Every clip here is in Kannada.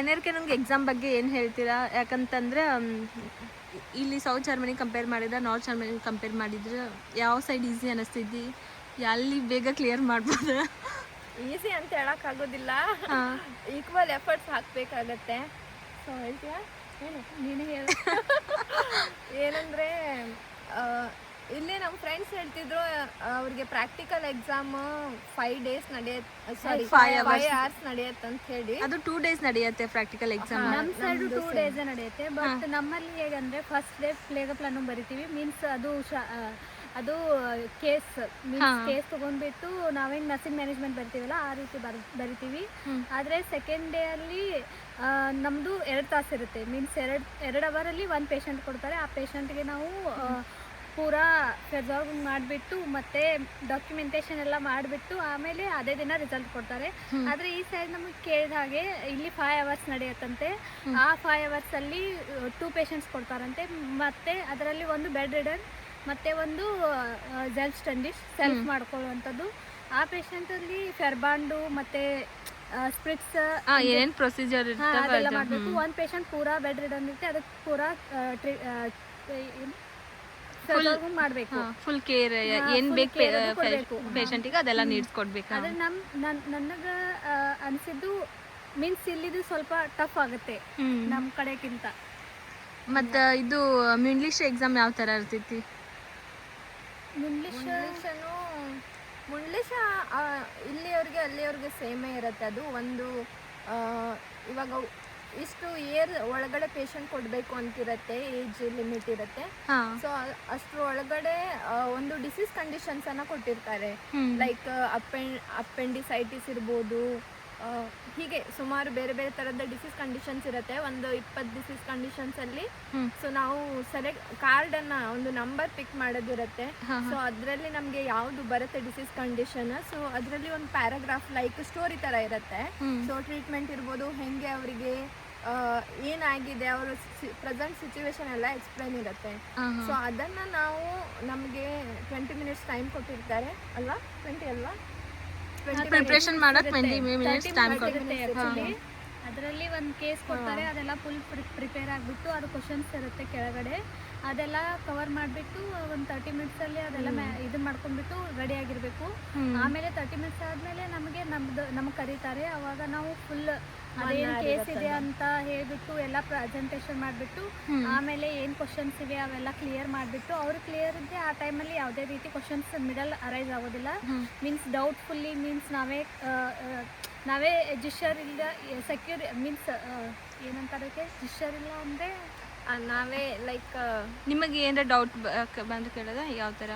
NRK ಎಕ್ಸಾಮ್ ಬಗ್ಗೆ ಏನು ಹೇಳ್ತೀರಾ? ಯಾಕಂತಂದ್ರೆ ಇಲ್ಲಿ ಸೌತ್ ಜರ್ಮನಿ ಕಂಪೇರ್ ಮಾಡಿದ್ರೆ ನಾರ್ತ್ ಜರ್ಮನಿ ಕಂಪೇರ್ ಮಾಡಿದ್ರೆ ಯಾವ ಸೈಡ್ ಈಸಿ ಅನ್ನಿಸ್ತಿದ್ದಿ? ಎಲ್ಲಿ ಬೇಗ ಕ್ಲಿಯರ್ ಮಾಡ್ಬೋದು? ಈಸಿ ಅಂತ ಹೇಳೋಕ್ಕಾಗೋದಿಲ್ಲ, ಈಕ್ವಲ್ ಎಫರ್ಟ್ಸ್ ಹಾಕಬೇಕಾಗತ್ತೆ. ಸೊ ಹೇಳ್ತೀಯಾ? ಏನು ನೀನೇ ಹೇಳ. ಏನಂದರೆ ಇಲ್ಲಿ ನಮ್ಮ ಫ್ರೆಂಡ್ಸ್ ಹೇಳ್ತಿದ್ರು ಅವ್ರಿಗೆ ಪ್ರಾಕ್ಟಿಕಲ್ ಎಕ್ಸಾಮ್ 5 days ನಡೆಯುತ್ತೆ, ಸಾರಿ 5 hours ನಡೆಯುತ್ತೆ ಅಂತ ಹೇಳಿ. ಅದು 2 days ನಡೆಯುತ್ತೆ ಪ್ರಾಕ್ಟಿಕಲ್ ಎಕ್ಸಾಮ್. ನಮ್ಮ ಸೈಡು 2 days ನಡೆಯುತ್ತೆ. ಬಟ್ ನಮ್ಮಲ್ಲಿ ಹೇಗಂದ್ರೆ ಫಸ್ಟ್ ಡೇ ಪ್ಲೇಗ ಪ್ಲಾನ್ ಬರಿತೀವಿ. ಮೀನ್ಸ್ ಅದು ಕೇಸ್ ತಗೊಂಡ್ಬಿಟ್ಟು ನಾವೇನು ನರ್ಸಿಂಗ್ ಮ್ಯಾನೇಜ್ಮೆಂಟ್ ಬರ್ತೀವಲ್ಲ ಆ ರೀತಿ ಬರಿತೀವಿ. ಆದರೆ ಸೆಕೆಂಡ್ ಡೇ ಅಲ್ಲಿ ನಮ್ಮದು 2 ತಾಸು ಇರುತ್ತೆ. ಮೀನ್ಸ್ 2 ಅವರಲ್ಲಿ 1 ಪೇಷಂಟ್ ಕೊಡ್ತಾರೆ. ಆ ಪೇಷಂಟ್ಗೆ ನಾವು ಪೂರಾ ರಿಸಾಲ್ವ್ ಮಾಡಿಬಿಟ್ಟು ಮತ್ತೆ ಡಾಕ್ಯುಮೆಂಟೇಷನ್ ಎಲ್ಲ ಮಾಡಿಬಿಟ್ಟು ಆಮೇಲೆ ಅದೇ ದಿನ ರಿಸಲ್ಟ್ ಕೊಡ್ತಾರೆ. ಆದರೆ ಈ ಸೈಡ್ ನಮಗೆ ಕೇಳಿದ ಹಾಗೆ ಇಲ್ಲಿ 5 hours ನಡೆಯುತ್ತಂತೆ. ಆ 5 hours ಅಲ್ಲಿ 2 ಪೇಷಂಟ್ಸ್ ಕೊಡ್ತಾರಂತೆ. ಮತ್ತೆ ಅದರಲ್ಲಿ ಒಂದು ಬೆಡ್ ರಿಡನ್ ಮತ್ತೆ ಒಂದು ಸೆಲ್ಫ್ ಮಾಡ್ಕೊಳ್ಳುವಂಥದ್ದು. ಆ ಪೇಷಂಟಲ್ಲಿ ಫೆರ್ಬಾಂಡು ಮತ್ತೆ ಸ್ಪ್ರಿಟ್ಸ್ ಏನೇನು ಪ್ರೊಸೀಜರ್ ಅದೆಲ್ಲ ಮಾಡಬೇಕು. ಒಂದು ಪೇಷಂಟ್ ಪೂರಾ ಬೆಡ್ ರಿಡನ್ ಇರುತ್ತೆ, ಅದಕ್ಕೆ ಪೂರಾ ಮಾಡಬೇಕು. ಫುಲ್ ಕೇರ್ ಏನು ಬೇಕು ಪೇಷಂಟಿಗೆ ಅದೆಲ್ಲ ನೀಡ್ಸ್ಕೊಡ್ಬೇಕು. ಆದರೆ ನನಗೆ ಅನಿಸಿದ್ದು ಮೀನ್ಸ್ ಇಲ್ಲಿದು ಸ್ವಲ್ಪ ಟಫ್ ಆಗುತ್ತೆ ನಮ್ಮ ಕಡೆಗಿಂತ. ಮತ್ತು ಇದು ಇಂಗ್ಲೀಷ್ ಎಕ್ಸಾಮ್ ಯಾವ ಥರ ಇರ್ತೈತಿ? ಮುಂಡ್ಲಿಶ ಇಲ್ಲಿಯವ್ರಿಗೆ ಅಲ್ಲಿಯವ್ರಿಗೆ ಸೇಮೇ ಇರುತ್ತೆ. ಅದು ಒಂದು ಇವಾಗ ಇಷ್ಟು ಇಯರ್ ಒಳಗಡೆ ಪೇಷಂಟ್ ಕೊಡಬೇಕು ಅಂತಿರುತ್ತೆ, ಏಜ್ ಲಿಮಿಟ್ ಇರುತ್ತೆ. ಸೊ ಅಷ್ಟ್ರ ಒಳಗಡೆ ಒಂದು ಡಿಸೀಸ್ ಕಂಡೀಷನ್ಸ್ ಅನ್ನ ಕೊಟ್ಟಿರ್ತಾರೆ. ಲೈಕ್ ಅಪೆಂಡಿಸೈಟಿಸ್ ಇರ್ಬೋದು, ಹೀಗೆ ಸುಮಾರು ಬೇರೆ ಬೇರೆ ಥರದ ಡಿಸೀಸ್ ಕಂಡೀಷನ್ಸ್ ಇರುತ್ತೆ. ಒಂದು 20 ಡಿಸೀಸ್ ಕಂಡೀಷನ್ಸಲ್ಲಿ ಸೊ ನಾವು ಕಾರ್ಡನ್ನು ಒಂದು ನಂಬರ್ ಪಿಕ್ ಮಾಡೋದಿರುತ್ತೆ. ಸೊ ಅದರಲ್ಲಿ ನಮಗೆ ಯಾವುದು ಬರುತ್ತೆ ಡಿಸೀಸ್ ಕಂಡೀಷನ್, ಸೊ ಅದರಲ್ಲಿ ಒಂದು ಪ್ಯಾರಾಗ್ರಾಫ್ ಲೈಕ್ ಸ್ಟೋರಿ ಥರ ಇರುತ್ತೆ. ಸೊ ಟ್ರೀಟ್ಮೆಂಟ್ ಇರ್ಬೋದು, ಹೆಂಗೆ ಅವರಿಗೆ ಏನಾಗಿದೆ, ಅವರ ಪ್ರೆಸೆಂಟ್ ಸಿಚುವೇಶನ್ ಎಲ್ಲ ಎಕ್ಸ್ಪ್ಲೈನ್ ಇರುತ್ತೆ. ಸೊ ಅದನ್ನು ನಾವು ನಮಗೆ 20 minutes ಟೈಮ್ ಕೊಟ್ಟಿರ್ತಾರೆ ಅಲ್ವಾ? 20 ಅಲ್ವಾ? ಪ್ರಿಪ್ರೇಷನ್ ಮಾಡಕ್ಕೆ 20 minutes ಟೈಮ್ ಕೊಡ್ತಾರೆ. ಅದರಲ್ಲಿ ಒಂದು ಕೇಸ್ ಕೊಡ್ತಾರೆ, ಅದೆಲ್ಲ ಫುಲ್ ಪ್ರಿಪೇರ್ ಆಗಿಬಿಟ್ಟು ಅದು ಕ್ವಶನ್ಸ್ ಇರುತ್ತೆ ಕೆಳಗಡೆ, ಅದೆಲ್ಲ ಕವರ್ ಮಾಡಿಬಿಟ್ಟು ಒಂದು 30 minutes ಅದೆಲ್ಲ ಇದು ಮಾಡ್ಕೊಂಡ್ಬಿಟ್ಟು ರೆಡಿ ಆಗಿರಬೇಕು. ಆಮೇಲೆ 30 minutes ಆದಮೇಲೆ ನಮಗೆ ಕರೀತಾರೆ. ಅವಾಗ ನಾವು ಫುಲ್ ಅದೇನು ಕೇಸ್ ಇದೆ ಅಂತ ಹೇಳ್ಬಿಟ್ಟು ಎಲ್ಲ ಪ್ರೆಸೆಂಟೇಷನ್ ಮಾಡಿಬಿಟ್ಟು ಆಮೇಲೆ ಏನು ಕ್ವಶನ್ಸ್ ಇವೆ ಅವೆಲ್ಲ ಕ್ಲಿಯರ್ ಮಾಡಿಬಿಟ್ಟು ಅವ್ರು ಕ್ಲಿಯರ್ ಇದ್ದರೆ ಆ ಟೈಮಲ್ಲಿ ಯಾವುದೇ ರೀತಿ ಕ್ವಶನ್ಸ್ ಮಿಡಲ್ ಅರೈಸ್ ಆಗೋದಿಲ್ಲ. ಮೀನ್ಸ್ ಡೌಟ್ಫುಲ್ಲಿ ಮೀನ್ಸ್ ನಾವೇ ಜಿಶರ್ ಇಲ್ಲ ಸೆಕ್ಯೂರ್ ಮೀನ್ಸ್ ಏನಂತಾರೆ ಜಿಶರ್ ಇಲ್ಲ ಅಂದರೆ ನಾವೇ ಲೈಕ್ ನಿಮಗೆ ಏನಾರ ಡೌಟ್ ಬಂದು ಕೇಳೋದ ಯಾವ ಥರ?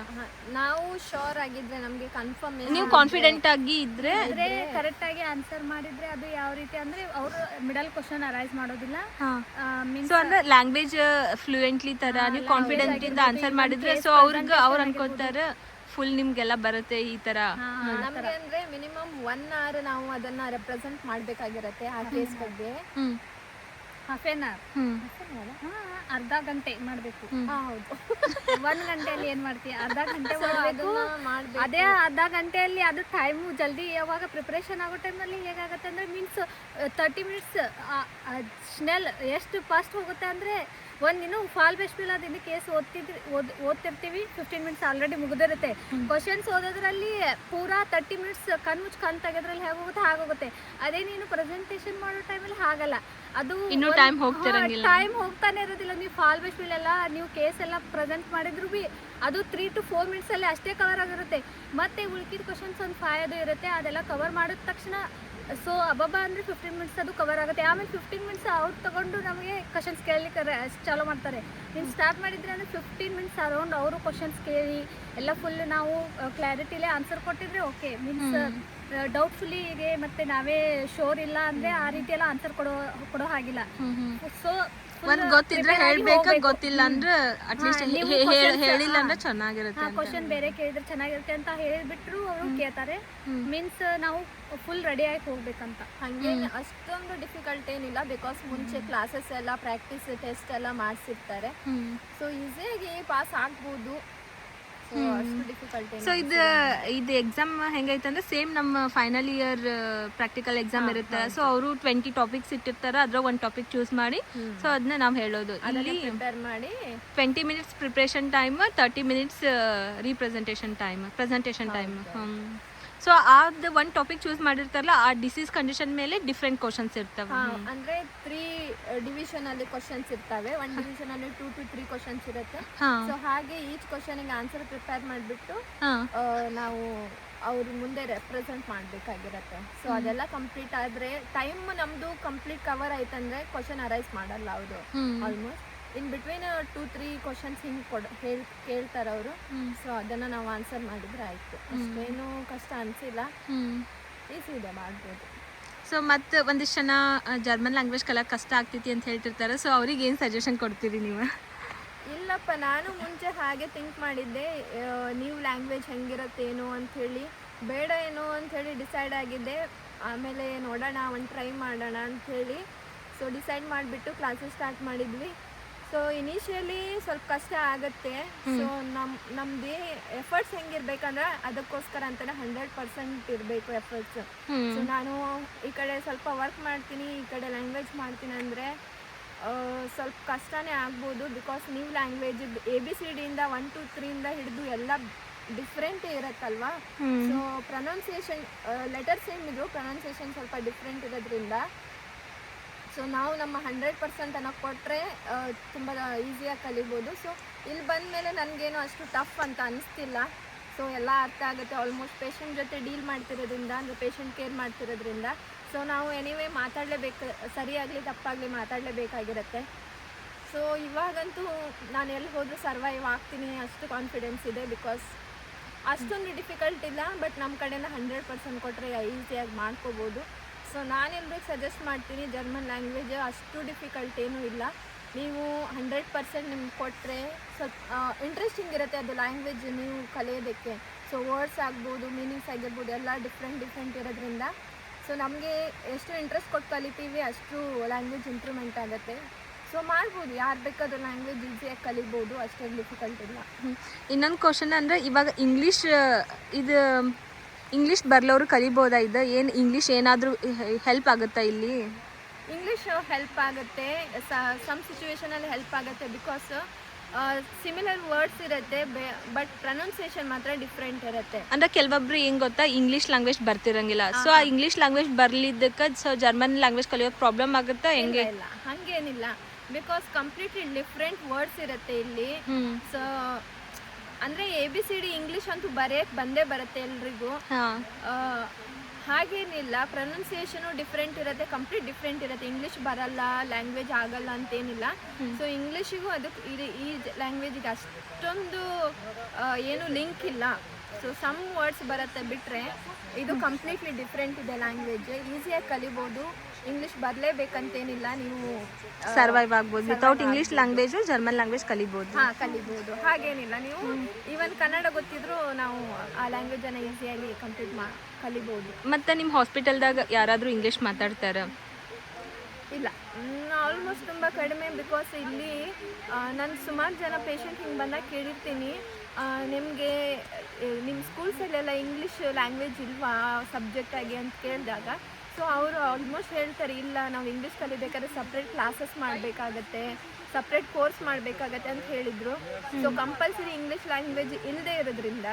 ನಾವು ಶೋರ್ ಆಗಿದ್ರೆ ನಮಗೆ ಕನ್ಫರ್ಮ್, ನೀವು ಕಾನ್ಫಿಡೆಂಟ್ ಆಗಿ ಇದ್ರೆ ಕರೆಕ್ಟಾಗಿ ಆನ್ಸರ್ ಮಾಡಿದ್ರೆ ಅದು ಯಾವ ರೀತಿ ಅಂದರೆ ಅವರು ಮಿಡಲ್ ಕ್ವಶನ್ ಅರೈಸ್ ಮಾಡೋದಿಲ್ಲ. ಮೀನ್ಸ್ ಅಂದ್ರೆ ಲ್ಯಾಂಗ್ವೇಜ್ ಫ್ಲೂಯೆಂಟ್ಲಿ ಥರ ನೀವು ಕಾನ್ಫಿಡೆಂಟ್ ಇಂದ ಆನ್ಸರ್ ಮಾಡಿದ್ರೆ ಸೊ ಅವ್ರು ಅನ್ಕೋತಾರೆ ಫುಲ್ ನಿಮ್ಗೆಲ್ಲ ಬರುತ್ತೆ ಈ ಥರ. ನಮಗೆ ಅಂದರೆ ಮಿನಿಮಮ್ 1 hour ನಾವು ಅದನ್ನು ರೆಪ್ರೆಸೆಂಟ್ ಮಾಡಬೇಕಾಗಿರುತ್ತೆ ಆ ಕೇಸ್ ಬಗ್ಗೆ. ಹಾಫ್ ಆನ್ ಅವರ್ ಅರ್ಧ ಗಂಟೆ ಮಾಡಬೇಕು. ಹೌದು, 1 ಗಂಟೆಯಲ್ಲಿ ಏನು ಮಾಡ್ತೀವಿ? ಅರ್ಧ ಗಂಟೆ ಮಾಡಬೇಕು. ಅದೇ ಅರ್ಧ ಗಂಟೆಯಲ್ಲಿ ಅದು ಟೈಮು ಜಲ್ದಿ ಯಾವಾಗ ಪ್ರಿಪ್ರೇಷನ್ ಆಗೋ ಟೈಮಲ್ಲಿ ಹೇಗಾಗುತ್ತೆ ಅಂದರೆ ಮೀನ್ಸ್ 30 minutes ಸ್ನೆಲ್ ಎಷ್ಟು ಫಾಸ್ಟ್ ಹೋಗುತ್ತೆ ಅಂದರೆ ಇನ್ನೂ ಫಾಲ್ ಬೆಸ್ಟ್ ಬಿಲ್ ಅದನ್ನು ಕೇಸ್ ಓದ್ತಿರ್ತೀವಿ, 15 minutes ಆಲ್ರೆಡಿ ಮುಗಿದಿರುತ್ತೆ. ಕ್ವಶನ್ಸ್ ಓದೋದ್ರಲ್ಲಿ ಪೂರಾ 30 minutes ಕಣ್ಣು ತೆಗೆದ್ರಲ್ಲಿ ಹೇಗೋಗುತ್ತೆ ಹಾಗೋಗುತ್ತೆ. ಅದೇ ನೀನು ಪ್ರೆಸೆಂಟೇಷನ್ ಮಾಡೋ ಟೈಮಲ್ಲಿ ಹಾಗಲ್ಲ, ಅದು ಇನ್ನೂ ಟೈಮ್ ಹೋಗ್ತಾನೆ ಇರೋದಿಲ್ಲ. ನೀವು ಫಾಲ್ ಬೆಸ್ಟ್ ಬಿಲ್ ಎಲ್ಲ ನೀವು ಕೇಸ್ ಎಲ್ಲ ಪ್ರೆಸೆಂಟ್ ಮಾಡಿದ್ರು ಬಿ ಅದು 3 to 4 minutes ಅಲ್ಲಿ ಅಷ್ಟೇ ಕವರ್ ಆಗಿರುತ್ತೆ. ಮತ್ತೆ ಉಳ್ಕಿದ ಕ್ವಶನ್ಸ್ ಒಂದು 5 ಅದು ಇರುತ್ತೆ, ಅದೆಲ್ಲ ಕವರ್ ಮಾಡಿದ ತಕ್ಷಣ ಸೊ ಅಬ್ಬಬ್ಬ ಅಂದರೆ 15 minutes ಅದು ಕವರ್ ಆಗುತ್ತೆ. ಆಮೇಲೆ 15 minutes ಅವ್ರು ತಗೊಂಡು ನಮಗೆ ಕ್ವಶನ್ಸ್ ಕೇಳಲಿಕ್ಕೆ ಚಾಲೂ ಮಾಡ್ತಾರೆ. ನೀನು ಸ್ಟಾರ್ಟ್ ಮಾಡಿದ್ರೆ ಅಂದರೆ 15 minutes ಅರೌಂಡ್ ಅವರು ಕ್ವಶನ್ಸ್ ಕೇಳಿ ಎಲ್ಲ ಫುಲ್ ನಾವು ಕ್ಲಾರಿಟಿಲೇ ಆನ್ಸರ್ ಕೊಟ್ಟಿದ್ರೆ ಓಕೆ. ಮೀನ್ಸ್ ಡೌಟ್ಫುಲ್ಲಿ ಹೀಗೆ ಮತ್ತೆ ನಾವೇ ಶೋರ್ ಇಲ್ಲ ಅಂದರೆ ಆ ರೀತಿ ಎಲ್ಲ ಆನ್ಸರ್ ಕೊಡೋ ಹಾಗಿಲ್ಲ. ಸೊ ಒಂದು ಗೊತ್ತಿದ್ರೆ ಹೇಳ್ಬೇಕು, ಗೊತ್ತಿಲ್ಲ ಅಂದ್ರೆ ಅಟ್ಲೀಸ್ಟ್ ಹೇಳಿಲ್ಲ ಅಂದ್ರೆ ಚೆನ್ನಾಗಿರುತ್ತೆ. ಕ್ವಶನ್ ಬೇರೆ ಕೇಳಿದ್ರೆ ಚೆನ್ನಾಗಿರುತ್ತೆ ಅಂತ ಹೇಳಿಬಿಟ್ರು ಅವರು ಕೇಳ್ತಾರೆ. ಮೀನ್ಸ್ ನಾವು ಫುಲ್ ರೆಡಿ ಆಗಿ ಹೋಗ್ಬೇಕಂತ. ಹಾಗೆ ಅಷ್ಟೊಂದು ಡಿಫಿಕಲ್ಟ್ ಏನಿಲ್ಲ, ಬಿಕಾಸ್ ಮುಂಚೆ ಕ್ಲಾಸಸ್ ಎಲ್ಲ ಪ್ರಾಕ್ಟೀಸ್ ಟೆಸ್ಟ್ ಎಲ್ಲ ಮಾಡಿಸಿರ್ತಾರೆ. ಸೊ ಈಸಿಯಾಗಿ ಪಾಸ್ ಆಗ್ಬೋದು. ಸೊ ಅಷ್ಟು ಡಿಫಿಕಲ್ಟಿ. ಸೊ ಇದು ಎಕ್ಸಾಮ್ ಹೆಂಗೈತೆ ಅಂದ್ರೆ ಸೇಮ್ ನಮ್ಮ ಫೈನಲ್ ಇಯರ್ ಪ್ರಾಕ್ಟಿಕಲ್ ಎಕ್ಸಾಮ್ ಇರುತ್ತೆ. ಸೊ ಅವರು 20 ಟಾಪಿಕ್ಸ್ ಇಟ್ಟಿರ್ತಾರೆ, ಅದ್ರ ಒಂದು ಟಾಪಿಕ್ ಚೂಸ್ ಮಾಡಿ ಸೊ ಅದನ್ನ ನಾವು ಹೇಳೋದು. ಇಲ್ಲಿ ಪ್ರಿಪೇರ್ ಮಾಡಿ 20 minutes preparation time, 30 minutes presentation time. So ಅದು ಒಂದು ಟಾಪಿಕ್ ಚೂಸ್ ಮಾಡಿರ್ತಾರಲ್ಲ, ಆ ಡಿಸೀಸ್ ಕಂಡೀಷನ್ ಮೇಲೆ ಡಿಫ್ರೆಂಟ್ ಕ್ವಶನ್ಸ್ ಇರ್ತವೆ. ಅಂದ್ರೆ 3 ಡಿವಿಷನ್ ಅಲ್ಲಿ ಕ್ವಶನ್ಸ್ ಇರ್ತವೆ. 1 ಡಿವಿಷನ್ ಅಲ್ಲಿ 2 to 3 ಕ್ವಶನ್ಸ್ ಇರುತ್ತೆ. ಸೊ ಹಾಗೆ ಈಚ್ ಕ್ವಶನ್ಗೆ ಆನ್ಸರ್ ಪ್ರಿಪೇರ್ ಮಾಡಿಬಿಟ್ಟು ನಾವು ಅವ್ರ ಮುಂದೆ ರೆಪ್ರೆಸೆಂಟ್ ಮಾಡಬೇಕಾಗಿರತ್ತೆ. ಸೊ ಅದೆಲ್ಲ ಕಂಪ್ಲೀಟ್ ಆದರೆ ಟೈಮ್ ನಮ್ಮದು ಕಂಪ್ಲೀಟ್ ಕವರ್ ಆಯ್ತಂದ್ರೆ ಕ್ವಶನ್ ಅರೈಸ್ ಮಾಡಲ್ಲ ಅವರು. ಆಲ್ಮೋಸ್ಟ್ ಇನ್ ಬಿಟ್ವೀನ್ 2-3 ಕ್ವಶನ್ಸ್ ಹಿಂಗೆ ಕೇಳ್ತಾರೆ ಅವರು. ಸೊ ಅದನ್ನು ನಾವು ಆನ್ಸರ್ ಮಾಡಿದ್ರೆ ಆಯಿತು. ಅಷ್ಟೇನು ಕಷ್ಟ ಅನಿಸಿಲ್ಲ, ಈಸಿ ಇದೆ, ಮಾಡ್ಬೋದು. ಸೊ ಮತ್ತು ಒಂದಿಷ್ಟು ಜನ ಜರ್ಮನ್ ಲ್ಯಾಂಗ್ವೇಜ್ ಕಲಿಯೋಕೆ ಕಷ್ಟ ಆಗ್ತೈತಿ ಅಂತ ಹೇಳ್ತಿರ್ತಾರೆ. ಸೊ ಅವ್ರಿಗೆ ಏನು ಸಜೆಷನ್ ಕೊಡ್ತೀರಿ ನೀವು? ಇಲ್ಲಪ್ಪ, ನಾನು ಮುಂಚೆ ಹಾಗೆ ಥಿಂಕ್ ಮಾಡಿದ್ದೆ, ನೀವು ಲ್ಯಾಂಗ್ವೇಜ್ ಹೆಂಗಿರತ್ತೇನೋ ಅಂಥೇಳಿ, ಬೇಡ ಏನೋ ಅಂಥೇಳಿ ಡಿಸೈಡ್ ಆಗಿದ್ದೆ. ಆಮೇಲೆ ನೋಡೋಣ, ಒಂದು ಟ್ರೈ ಮಾಡೋಣ ಅಂಥೇಳಿ ಸೊ ಡಿಸೈಡ್ ಮಾಡಿಬಿಟ್ಟು ಕ್ಲಾಸಸ್ ಸ್ಟಾರ್ಟ್ ಮಾಡಿದ್ವಿ. ಸೊ ಇನಿಷಿಯಲಿ ಸ್ವಲ್ಪ ಕಷ್ಟ ಆಗುತ್ತೆ. ಸೊ ನಮ್ದು ಎಫರ್ಟ್ಸ್ ಹೆಂಗಿರ್ಬೇಕಂದ್ರೆ ಅದಕ್ಕೋಸ್ಕರ ಅಂತಾನೆ 100% ಇರಬೇಕು ಎಫರ್ಟ್ಸ್. ಸೊ ನಾನು ಈ ಕಡೆ ಸ್ವಲ್ಪ ವರ್ಕ್ ಮಾಡ್ತೀನಿ, ಈ ಕಡೆ ಲ್ಯಾಂಗ್ವೇಜ್ ಮಾಡ್ತೀನಿ ಅಂದರೆ ಸ್ವಲ್ಪ ಕಷ್ಟನೇ ಆಗ್ಬೋದು. ಬಿಕಾಸ್ ನೀವು ಲ್ಯಾಂಗ್ವೇಜ್ ABCD ಇಂದ 1 to 3 ಇಂದ ಹಿಡಿದು ಎಲ್ಲ ಡಿಫ್ರೆಂಟ್ ಇರುತ್ತಲ್ವಾ. ಸೊ ಪ್ರೊನೌನ್ಸಿಯೇಷನ್ ಲೆಟರ್ ಸೇಮ್ ಇದ್ರು, ಪ್ರೊನೌನ್ಸಿಯೇಷನ್ ಸ್ವಲ್ಪ ಡಿಫ್ರೆಂಟ್ ಇರೋದ್ರಿಂದ ಸೊ ನಾವು ನಮ್ಮ 100% ಅನ್ನೋ ಕೊಟ್ಟರೆ ತುಂಬ ಈಸಿಯಾಗಿ ಕಲಿಬೋದು. ಸೊ ಇಲ್ಲಿ ಬಂದಮೇಲೆ ನನಗೇನು ಅಷ್ಟು ಟಫ್ ಅಂತ ಅನಿಸ್ತಿಲ್ಲ. ಸೊ ಎಲ್ಲ ಅರ್ಥ ಆಗುತ್ತೆ. ಆಲ್ಮೋಸ್ಟ್ ಪೇಷಂಟ್ ಜೊತೆ ಡೀಲ್ ಮಾಡ್ತಿರೋದ್ರಿಂದ, ಅಂದರೆ ಪೇಷಂಟ್ ಕೇರ್ ಮಾಡ್ತಿರೋದ್ರಿಂದ ಸೊ ನಾವು ಎನಿವೇ ಮಾತಾಡಲೇಬೇಕು, ಸರಿಯಾಗಲಿ ತಪ್ಪಾಗಲಿ ಮಾತಾಡಲೇಬೇಕಾಗಿರುತ್ತೆ. ಸೊ ಇವಾಗಂತೂ ನಾನು ಎಲ್ಲಿ ಹೋದರೂ ಸರ್ವೈವ್ ಆಗ್ತೀನಿ ಅಷ್ಟು ಕಾನ್ಫಿಡೆನ್ಸ್ ಇದೆ. ಬಿಕಾಸ್ ಅಷ್ಟೊಂದು ಡಿಫಿಕಲ್ಟ್ ಇಲ್ಲ, ಬಟ್ ನಮ್ಮ ಕಡೆಯಿಂದ 100% ಕೊಟ್ಟರೆ ಈಸಿಯಾಗಿ ಮಾಡ್ಕೋಬೋದು. ಸೊ ನಾನೆಲ್ಲರಿಗೂ ಸಜೆಸ್ಟ್ ಮಾಡ್ತೀನಿ, ಜರ್ಮನ್ ಲ್ಯಾಂಗ್ವೇಜ್ ಅಷ್ಟು ಡಿಫಿಕಲ್ಟ್ ಏನೂ ಇಲ್ಲ. ನೀವು 100% ನಿಮ್ಗೆ ಕೊಟ್ಟರೆ ಸ್ವಲ್ಪ ಇಂಟ್ರೆಸ್ಟಿಂಗ್ ಇರುತ್ತೆ ಅದು ಲ್ಯಾಂಗ್ವೇಜ್ ನೀವು ಕಲಿಯೋದಕ್ಕೆ. ಸೊ ವರ್ಡ್ಸ್ ಆಗ್ಬೋದು, ಮೀನಿಂಗ್ಸ್ ಆಗಿರ್ಬೋದು, ಎಲ್ಲ ಡಿಫ್ರೆಂಟ್ ಇರೋದ್ರಿಂದ ಸೊ ನಮಗೆ ಎಷ್ಟು ಇಂಟ್ರೆಸ್ಟ್ ಕೊಟ್ಟು ಕಲಿತೀವಿ ಅಷ್ಟು ಲ್ಯಾಂಗ್ವೇಜ್ ಇಂಪ್ರೂವ್ಮೆಂಟ್ ಆಗುತ್ತೆ. ಸೊ ಮಾಡ್ಬೋದು, ಯಾರು ಬೇಕಾದ್ರೂ ಲ್ಯಾಂಗ್ವೇಜ್ ಈಸಿಯಾಗಿ ಕಲಿಬೋದು, ಅಷ್ಟೇನು ಡಿಫಿಕಲ್ಟ್ ಇಲ್ಲ. ಇನ್ನೊಂದು ಕ್ವಶನ್ ಅಂದರೆ, ಇವಾಗ ಇಂಗ್ಲೀಷ್ ಬರ್ಲವರು ಕಲಿಬೋದಾ? ಏನು ಇಂಗ್ಲೀಷ್ ಏನಾದರೂ ಹೆಲ್ಪ್ ಆಗುತ್ತಾ ಇಲ್ಲಿ? ಇಂಗ್ಲೀಷ್ ಹೆಲ್ಪ್ ಆಗುತ್ತೆ, ಸಮ್ ಸಿಚುವೇಶನಲ್ಲಿ ಹೆಲ್ಪ್ ಆಗುತ್ತೆ. ಬಿಕಾಸ್ ಸಿಮಿಲರ್ ವರ್ಡ್ಸ್ ಇರುತ್ತೆ, ಬಟ್ ಪ್ರೊನೌನ್ಸಿಯೇಷನ್ ಮಾತ್ರ ಡಿಫ್ರೆಂಟ್ ಇರುತ್ತೆ. ಅಂದರೆ ಕೆಲವೊಬ್ರು ಏನು ಗೊತ್ತಾ, ಇಂಗ್ಲೀಷ್ ಲ್ಯಾಂಗ್ವೇಜ್ ಬರ್ತಿರಂಗಿಲ್ಲ. ಸೊ ಆ ಇಂಗ್ಲೀಷ್ ಲ್ಯಾಂಗ್ವೇಜ್ ಬರ್ಲಿದ್ದಕ್ಕೆ ಸೊ ಜರ್ಮನ್ ಲ್ಯಾಂಗ್ವೇಜ್ ಕಲಿಯೋಕೆ ಪ್ರಾಬ್ಲಮ್ ಆಗುತ್ತಾ ಹೆಂಗೆ? ಇಲ್ಲ, ಹಾಗೇನಿಲ್ಲ. ಬಿಕಾಸ್ ಕಂಪ್ಲೀಟ್ಲಿ ಡಿಫ್ರೆಂಟ್ ವರ್ಡ್ಸ್ ಇರುತ್ತೆ ಇಲ್ಲಿ. ಸೊ ಅಂದರೆ ABCD ಇಂಗ್ಲೀಷ್ ಅಂತೂ ಬರೆಯಕ್ಕೆ ಬಂದೇ ಬರುತ್ತೆ ಎಲ್ರಿಗೂ. ಹಾಗೇನಿಲ್ಲ, ಪ್ರೊನೌನ್ಸಿಯೇಷನು ಡಿಫ್ರೆಂಟ್ ಇರುತ್ತೆ, ಕಂಪ್ಲೀಟ್ ಡಿಫ್ರೆಂಟ್ ಇರುತ್ತೆ. ಇಂಗ್ಲೀಷ್ ಬರಲ್ಲ, ಲ್ಯಾಂಗ್ವೇಜ್ ಆಗಲ್ಲ ಅಂತೇನಿಲ್ಲ. ಸೊ ಇಂಗ್ಲೀಷಿಗೂ ಅದಕ್ಕೆ ಈ ಲ್ಯಾಂಗ್ವೇಜಿಗೆ ಅಷ್ಟೊಂದು ಏನು ಲಿಂಕ್ ಇಲ್ಲ. ಸೊ ಸಮ್ ವರ್ಡ್ಸ್ ಬರುತ್ತೆ ಬಿಟ್ಟರೆ ಇದು ಕಂಪ್ಲೀಟ್ಲಿ ಡಿಫ್ರೆಂಟ್ ಇದೆ ಲ್ಯಾಂಗ್ವೇಜ್. ಈಸಿಯಾಗಿ ಕಲಿಬೋದು, ಇಂಗ್ಲೀಷ್ ಬರಲೇಬೇಕಂತೇನಿಲ್ಲ, ನೀವು ಸರ್ವೈವ್ ಆಗ್ಬೋದು. Without English language German language ಕಲಿಬೋದು. ಕಲಿಬೋದು, ಹಾಗೇನಿಲ್ಲ. ನೀವು ಈವನ್ ಕನ್ನಡ ಗೊತ್ತಿದ್ರು ನಾವು ಆ ಲ್ಯಾಂಗ್ವೇಜನ್ನು ಈಸಿಯಾಗಿ ಕಲಿಬೋದು. ಮತ್ತು ನಿಮ್ಮ ಹಾಸ್ಪಿಟಲ್ದಾಗ ಯಾರಾದರೂ ಇಂಗ್ಲೀಷ್ ಮಾತಾಡ್ತಾರ? ಇಲ್ಲ, ಆಲ್ಮೋಸ್ಟ್ ತುಂಬ ಕಡಿಮೆ. ಬಿಕಾಸ್ ಇಲ್ಲಿ ನಾನು ಸುಮಾರು ಜನ ಪೇಷಂಟ್ ಹಿಂಗೆ ಬಂದಾಗ ಕೇಳಿರ್ತೀನಿ, ನಿಮಗೆ ನಿಮ್ಮ ಸ್ಕೂಲ್ಸಲ್ಲೆಲ್ಲ ಇಂಗ್ಲೀಷ್ ಲ್ಯಾಂಗ್ವೇಜ್ ಇಲ್ವಾ ಸಬ್ಜೆಕ್ಟಾಗಿ ಅಂತ ಕೇಳಿದಾಗ ಸೊ ಅವರು ಆಲ್ಮೋಸ್ಟ್ ಹೇಳ್ತಾರೆ, ಇಲ್ಲ ನಾವು ಇಂಗ್ಲೀಷ್ ಕಲಿಬೇಕಾದ್ರೆ ಸಪ್ರೇಟ್ ಕ್ಲಾಸಸ್ ಮಾಡಬೇಕಾಗತ್ತೆ, ಸಪ್ರೇಟ್ ಕೋರ್ಸ್ ಮಾಡಬೇಕಾಗತ್ತೆ ಅಂತ ಹೇಳಿದರು. ಸೊ ಕಂಪಲ್ಸರಿ ಇಂಗ್ಲೀಷ್ ಲ್ಯಾಂಗ್ವೇಜ್ ಇಲ್ಲದೆ ಇರೋದ್ರಿಂದ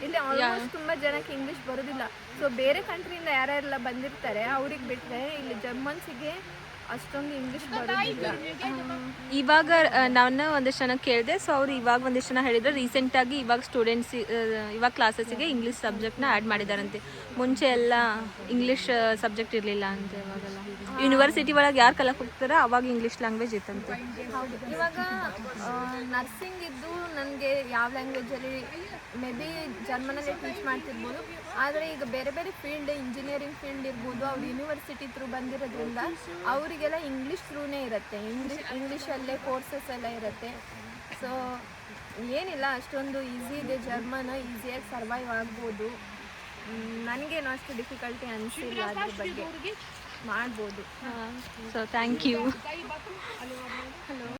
ಇಲ್ಲಿ ಆಲ್ಮೋಸ್ಟ್ ತುಂಬ ಜನಕ್ಕೆ ಇಂಗ್ಲೀಷ್ ಬರೋದಿಲ್ಲ. ಸೊ ಬೇರೆ ಕಂಟ್ರಿಯಿಂದ ಯಾರ್ಯಾರೆಲ್ಲ ಬಂದಿರ್ತಾರೆ ಅವ್ರಿಗೆ ಬಿಟ್ಟರೆ ಇಲ್ಲಿ ಜರ್ಮನ್ಸಿಗೆ ಅಷ್ಟೊಂದು ಇಂಗ್ಲೀಷ್ ಬರೋದಿಲ್ಲ. ಇವಾಗ ನಾನು ಒಂದಿಷ್ಟು ಜನ ಕೇಳಿದೆ. ಸೊ ಅವ್ರು ಇವಾಗ ಒಂದಿಷ್ಟು ಜನ ಹೇಳಿದ್ರು, ರೀಸೆಂಟಾಗಿ ಇವಾಗ ಸ್ಟೂಡೆಂಟ್ಸ್ ಇವಾಗ ಕ್ಲಾಸಸ್ಸಿಗೆ ಇಂಗ್ಲೀಷ್ ಸಬ್ಜೆಕ್ಟ್ನ ಆ್ಯಡ್ ಮಾಡಿದಾರಂತೆ. ಮುಂಚೆ ಎಲ್ಲ ಇಂಗ್ಲೀಷ್ ಸಬ್ಜೆಕ್ಟ್ ಇರಲಿಲ್ಲ ಅಂತ. ಇವಾಗೆಲ್ಲ ಯೂನಿವರ್ಸಿಟಿ ಒಳಗೆ ಯಾರು ಕಲಿಯಕ್ಕೆ ಹೋಗ್ತಾರೋ ಅವಾಗ ಇಂಗ್ಲೀಷ್ ಲ್ಯಾಂಗ್ವೇಜ್ ಇತ್ತಂತೆ. ಹೌದು, ಇವಾಗ ನರ್ಸಿಂಗ್ ಇದ್ದು ನನಗೆ ಯಾವ ಲ್ಯಾಂಗ್ವೇಜಲ್ಲಿ ಮೇ ಬಿ ಜರ್ಮನಲ್ಲಿ ಟೀಚ್ ಮಾಡ್ತಿರ್ಬೋದು. ಆದರೆ ಈಗ ಬೇರೆ ಬೇರೆ ಫೀಲ್ಡ್, ಇಂಜಿನಿಯರಿಂಗ್ ಫೀಲ್ಡ್ ಇರ್ಬೋದು, ಅವ್ರು ಯೂನಿವರ್ಸಿಟಿ ಥ್ರೂ ಬಂದಿರೋದ್ರಿಂದ ಅವರಿಗೆಲ್ಲ ಇಂಗ್ಲೀಷ್ ಥ್ರೂನೇ ಇರುತ್ತೆ. ಇಂಗ್ಲೀಷಲ್ಲೇ ಕೋರ್ಸಸ್ ಎಲ್ಲ ಇರುತ್ತೆ. ಸೊ ಏನಿಲ್ಲ, ಅಷ್ಟೊಂದು ಈಸಿ ಇದೆ ಜರ್ಮನ್, ಈಸಿಯಾಗಿ ಸರ್ವೈವ್ ಆಗ್ಬೋದು. ನನಗೇನು ಅಷ್ಟು ಡಿಫಿಕಲ್ಟಿ ಅನಿಸಿಲ್ಲ, ಅದ್ರ ಬಗ್ಗೆ ಮಾಡ್ಬೋದು. So thank you.